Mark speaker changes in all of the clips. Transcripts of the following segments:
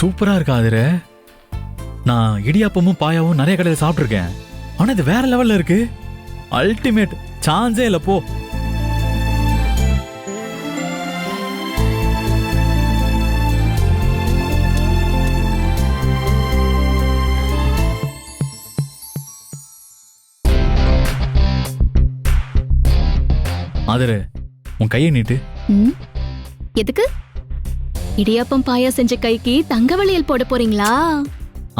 Speaker 1: சூப்பரா இருக்கா ஆதிர. நான் இடியாப்பமும் பாயாவும் நிறைய கடையில் சாப்பிட்டுருக்கேன். ஆனா இது வேற லெவல்ல இருக்கு. அல்டிமேட். சான்ஸே இல்ல போ. ஆதிர, உன் கையை நீட்டு.
Speaker 2: எதுக்கு? இடியாப்பம் பாயா செஞ்ச கைக்கு தங்க வளையல் போட போறீங்களா?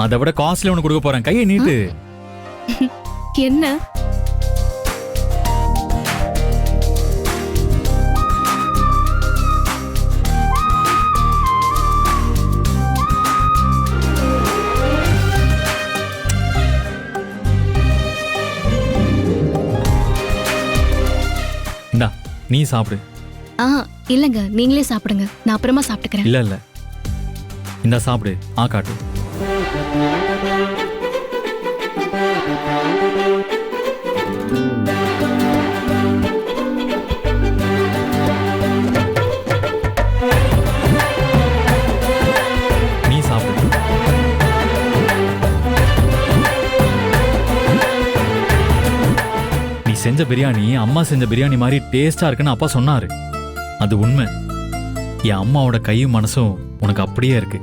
Speaker 1: அதை விட காஸ்ட்லி ஒன்று கொடுக்க போறேன். கையை நீட்டு.
Speaker 2: என்ன?
Speaker 1: இந்தா நீ சாப்பிடு.
Speaker 2: இல்லங்க, நீங்களே சாப்பிடுங்க. நான் அப்புறமா சாப்பிட்டுக்கிறேன்.
Speaker 1: இல்ல இல்ல, இந்தா சாப்பிடு. காட்டு. நீ சாப்பிடு. நீ செஞ்ச பிரியாணி அம்மா செஞ்ச பிரியாணி மாதிரி டேஸ்டா இருக்குன்னு அப்பா சொன்னாரு. அது உண்மை. என் அம்மாவோட கையும் மனசும் உனக்கு அப்படியே இருக்கு.